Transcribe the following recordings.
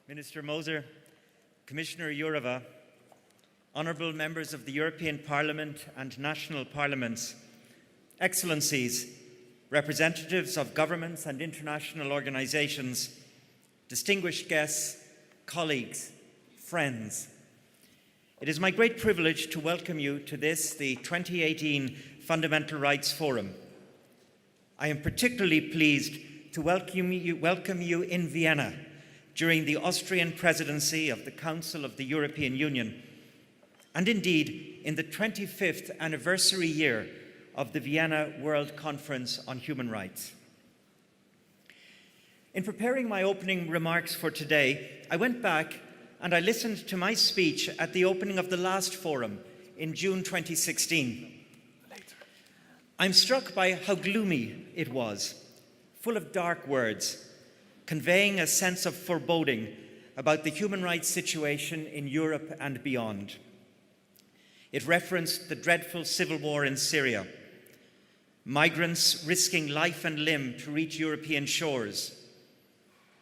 Minister Moser, Commissioner Jourova, honourable members of the European Parliament and national parliaments, excellencies, representatives of governments and international organisations, distinguished guests, colleagues, friends. It is my great privilege to welcome you to this, the 2018 Fundamental Rights Forum. I am particularly pleased to welcome you in Vienna during the Austrian presidency of the Council of the European Union, and indeed in the 25th anniversary year of the Vienna World Conference on Human Rights. In preparing my opening remarks for today, I went back and I listened to my speech at the opening of the last forum in June 2016. I'm struck by how gloomy it was, full of dark words, conveying a sense of foreboding about the human rights situation in Europe and beyond. It referenced the dreadful civil war in Syria, migrants risking life and limb to reach European shores,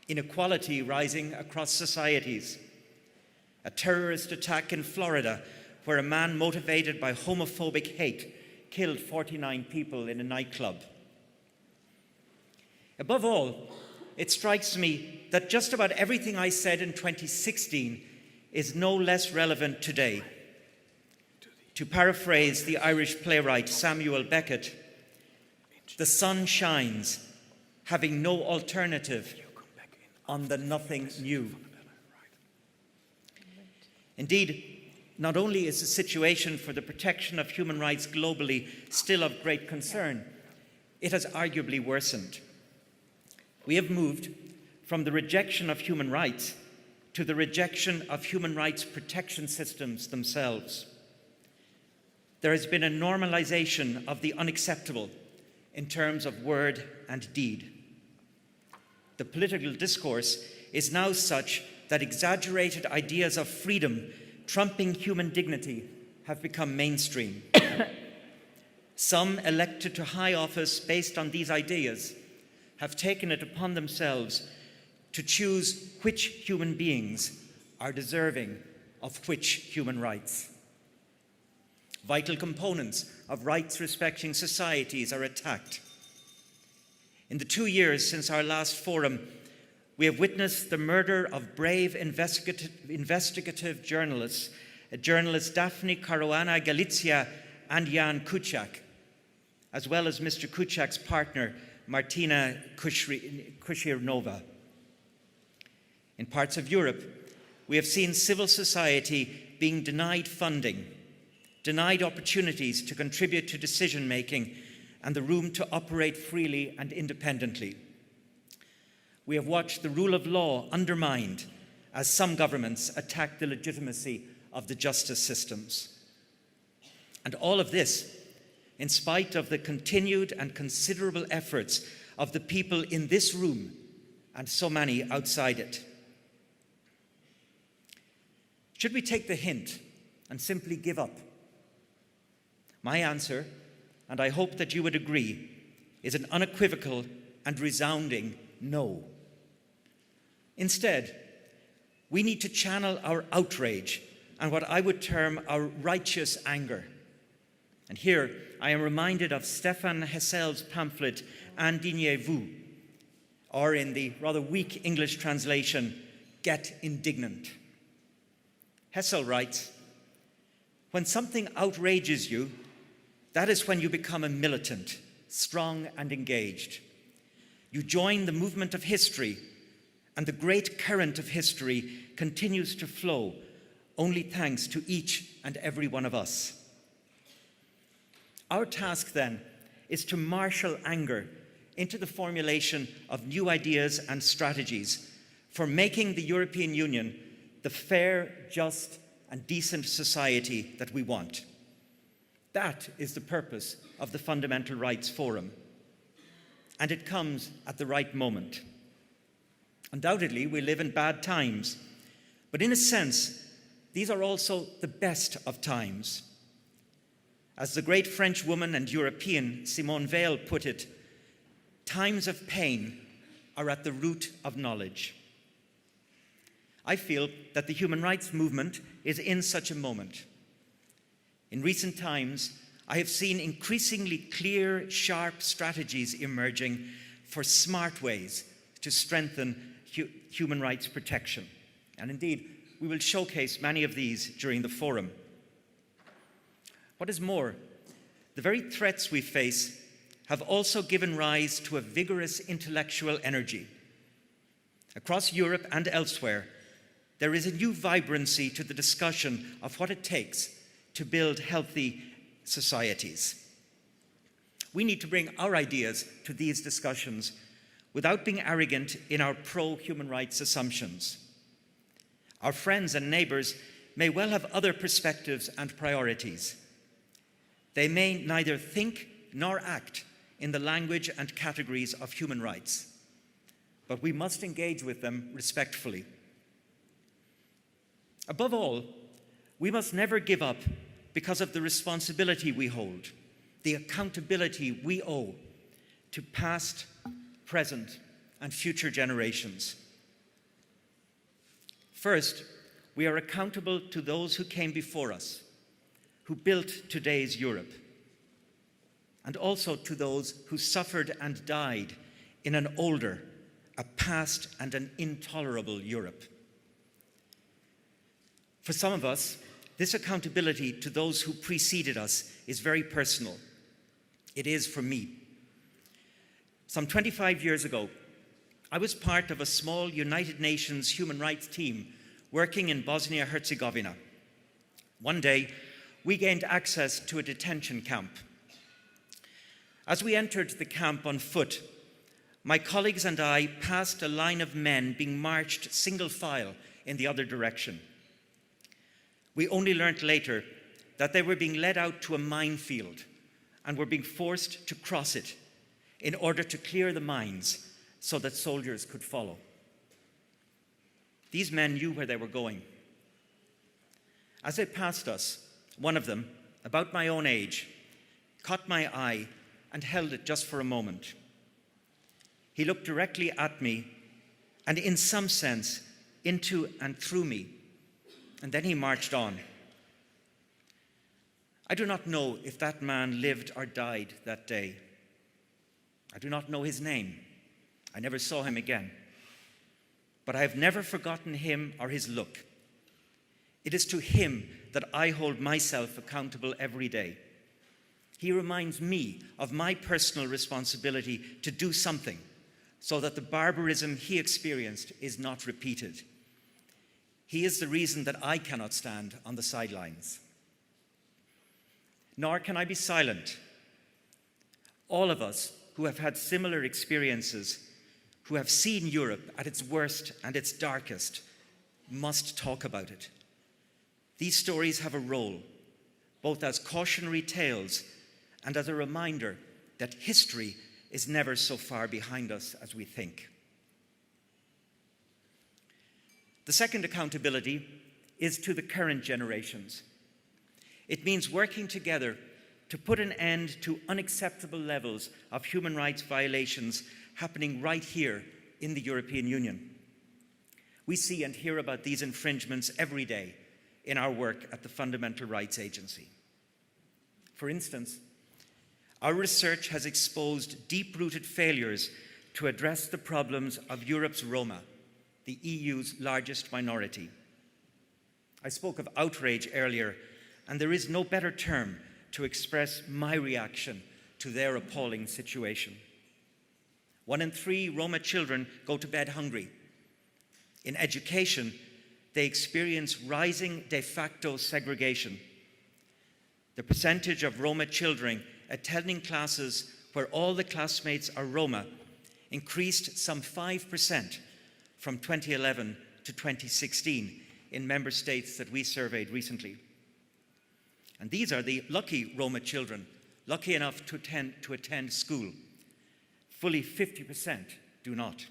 inequality rising across societies, a terrorist attack in Florida where a man motivated by homophobic hate killed 49 people in a nightclub. Above all, it strikes me that just about everything I said in 2016 is no less relevant today. To paraphrase the Irish playwright Samuel Beckett, the sun shines, having no alternative on the nothing new. Indeed, not only is the situation for the protection of human rights globally still of great concern, it has arguably worsened. We have moved from the rejection of human rights to the rejection of human rights protection systems themselves. There has been a normalization of the unacceptable in terms of word and deed. The political discourse is now such that exaggerated ideas of freedom trumping human dignity have become mainstream. Some elected to high office based on these ideas have taken it upon themselves to choose which human beings are deserving of which human rights. Vital components of rights-respecting societies are attacked. In the 2 years since our last forum, we have witnessed the murder of brave investigative journalists, Daphne Caruana Galizia and Jan Kuciak, as well as Mr. Kuciak's partner, Martina Kushirnova. In parts of Europe, we have seen civil society being denied funding, denied opportunities to contribute to decision-making and the room to operate freely and independently. We have watched the rule of law undermined as some governments attack the legitimacy of the justice systems. And all of this in spite of the continued and considerable efforts of the people in this room and so many outside it. Should we take the hint and simply give up? My answer, and I hope that you would agree, is an unequivocal and resounding no. Instead, we need to channel our outrage and what I would term our righteous anger. And here I am reminded of Stefan Hessel's pamphlet, Indignez-vous, or in the rather weak English translation, Get Indignant. Hessel writes, "When something outrages you, that is when you become a militant, strong and engaged. You join the movement of history, and the great current of history continues to flow, only thanks to each and every one of us." Our task then is to marshal anger into the formulation of new ideas and strategies for making the European Union the fair, just, and decent society that we want. That is the purpose of the Fundamental Rights Forum. And it comes at the right moment. Undoubtedly, we live in bad times, but in a sense, these are also the best of times. As the great French woman and European Simone Weil put it, times of pain are at the root of knowledge. I feel that the human rights movement is in such a moment. In recent times, I have seen increasingly clear, sharp strategies emerging for smart ways to strengthen human rights protection. And indeed, we will showcase many of these during the forum. What is more, the very threats we face have also given rise to a vigorous intellectual energy. Across Europe and elsewhere, there is a new vibrancy to the discussion of what it takes to build healthy societies. We need to bring our ideas to these discussions without being arrogant in our pro-human rights assumptions. Our friends and neighbours may well have other perspectives and priorities. They may neither think nor act in the language and categories of human rights, but we must engage with them respectfully. Above all, we must never give up because of the responsibility we hold, the accountability we owe to past, present, and future generations. First, we are accountable to those who came before us, who built today's Europe, and also to those who suffered and died in an older, a past, and an intolerable Europe. For some of us, this accountability to those who preceded us is very personal. It is for me. Some 25 years ago, I was part of a small United Nations human rights team working in Bosnia-Herzegovina. One day, we gained access to a detention camp. As we entered the camp on foot, my colleagues and I passed a line of men being marched single file in the other direction. We only learnt later that they were being led out to a minefield and were being forced to cross it in order to clear the mines so that soldiers could follow. These men knew where they were going. As they passed us, one of them, about my own age, caught my eye and held it just for a moment. He looked directly at me and, in some sense, into and through me, and then he marched on. I do not know if that man lived or died that day. I do not know his name. I never saw him again. But I have never forgotten him or his look. It is to him that I hold myself accountable every day. He reminds me of my personal responsibility to do something so that the barbarism he experienced is not repeated. He is the reason that I cannot stand on the sidelines. Nor can I be silent. All of us who have had similar experiences, who have seen Europe at its worst and its darkest, must talk about it. These stories have a role, both as cautionary tales and as a reminder that history is never so far behind us as we think. The second accountability is to the current generations. It means working together to put an end to unacceptable levels of human rights violations happening right here in the European Union. We see and hear about these infringements every day in our work at the Fundamental Rights Agency. For instance, our research has exposed deep-rooted failures to address the problems of Europe's Roma, the EU's largest minority. I spoke of outrage earlier, and there is no better term to express my reaction to their appalling situation. 1 in 3 Roma children go to bed hungry. In education, they experience rising de facto segregation. The percentage of Roma children attending classes where all the classmates are Roma increased some 5% from 2011 to 2016 in member states that we surveyed recently. And these are the lucky Roma children, lucky enough to attend school. Fully 50% do not.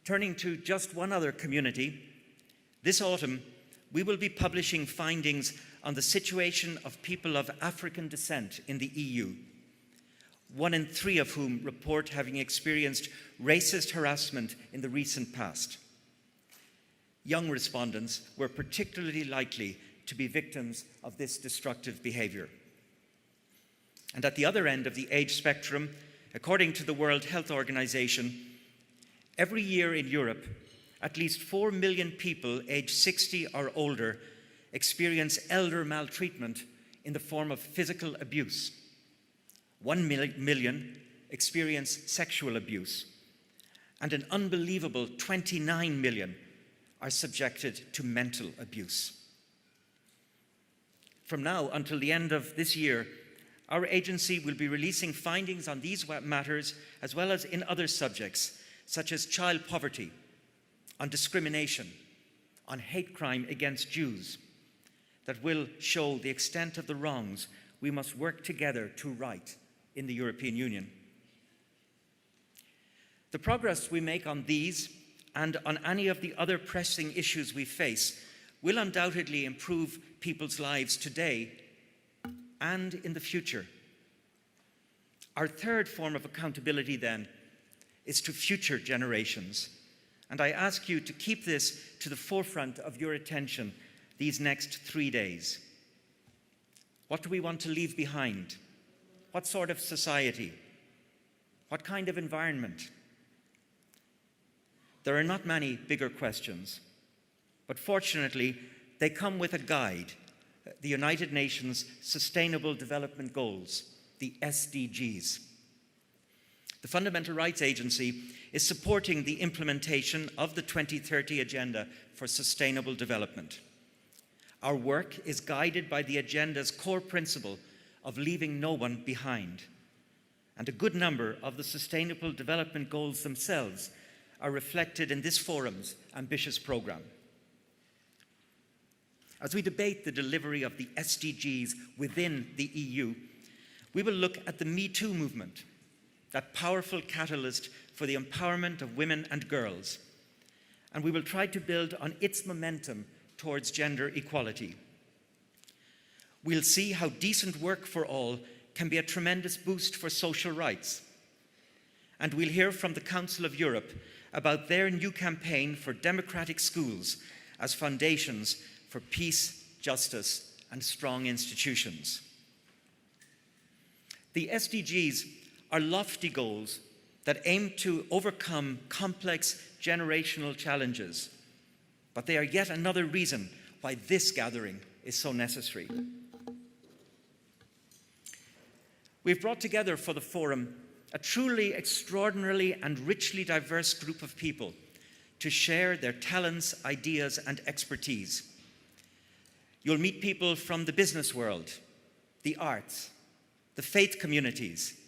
Turning to just one other community, this autumn we will be publishing findings on the situation of people of African descent in the EU, 1 in 3 of whom report having experienced racist harassment in the recent past. young respondents were particularly likely to be victims of this destructive behavior. And at the other end of the age spectrum, according to the World Health Organization, every year in Europe, at least 4 million people aged 60 or older experience elder maltreatment in the form of physical abuse. 1 million experience sexual abuse, and an unbelievable 29 million are subjected to mental abuse. From now until the end of this year, our agency will be releasing findings on these matters as well as in other subjects, such as child poverty, on discrimination, on hate crime against Jews, that will show the extent of the wrongs we must work together to right in the European Union. The progress we make on these and on any of the other pressing issues we face will undoubtedly improve people's lives today and in the future. Our third form of accountability, then, is to future generations. And I ask you to keep this to the forefront of your attention these next 3 days. What do we want to leave behind? What sort of society? What kind of environment? There are not many bigger questions, but fortunately, they come with a guide, the United Nations Sustainable Development Goals, the SDGs. The Fundamental Rights Agency is supporting the implementation of the 2030 Agenda for Sustainable Development. Our work is guided by the agenda's core principle of leaving no one behind. And a good number of the Sustainable Development Goals themselves are reflected in this forum's ambitious programme. As we debate the delivery of the SDGs within the EU, we will look at the Me Too movement, that powerful catalyst for the empowerment of women and girls, and we will try to build on its momentum towards gender equality. We'll see how decent work for all can be a tremendous boost for social rights. And we'll hear from the Council of Europe about their new campaign for democratic schools as foundations for peace, justice, and strong institutions. The SDGs are lofty goals that aim to overcome complex generational challenges, but they are yet another reason why this gathering is so necessary. We've brought together for the forum a truly extraordinarily and richly diverse group of people to share their talents, ideas, and expertise. You'll meet people from the business world, the arts, the faith communities,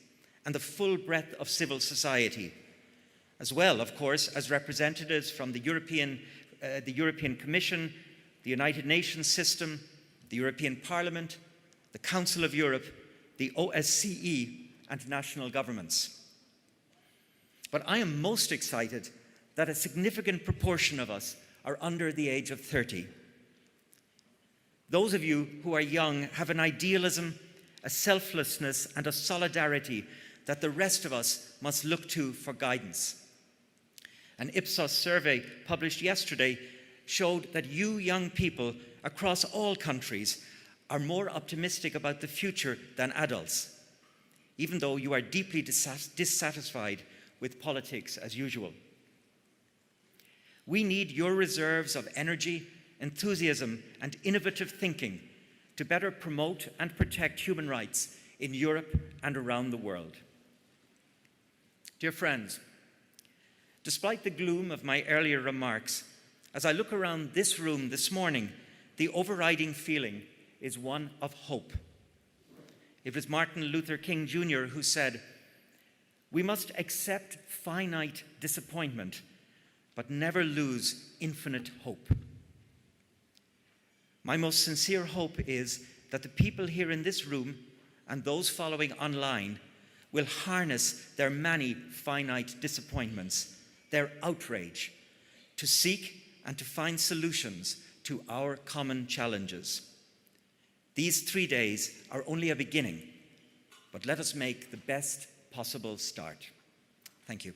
and the full breadth of civil society, as well, of course, as representatives from the European Commission, the United Nations system, the European Parliament, the Council of Europe, the OSCE, and national governments. But I am most excited that a significant proportion of us are under the age of 30. Those of you who are young have an idealism, a selflessness, and a solidarity that the rest of us must look to for guidance. An Ipsos survey published yesterday showed that you young people across all countries are more optimistic about the future than adults, even though you are deeply dissatisfied with politics as usual. We need your reserves of energy, enthusiasm, and innovative thinking to better promote and protect human rights in Europe and around the world. Dear friends, despite the gloom of my earlier remarks, as I look around this room this morning, the overriding feeling is one of hope. It was Martin Luther King Jr. who said, "We must accept finite disappointment, but never lose infinite hope." My most sincere hope is that the people here in this room and those following online will harness their many finite disappointments, their outrage, to seek and to find solutions to our common challenges. These 3 days are only a beginning, but let us make the best possible start. Thank you.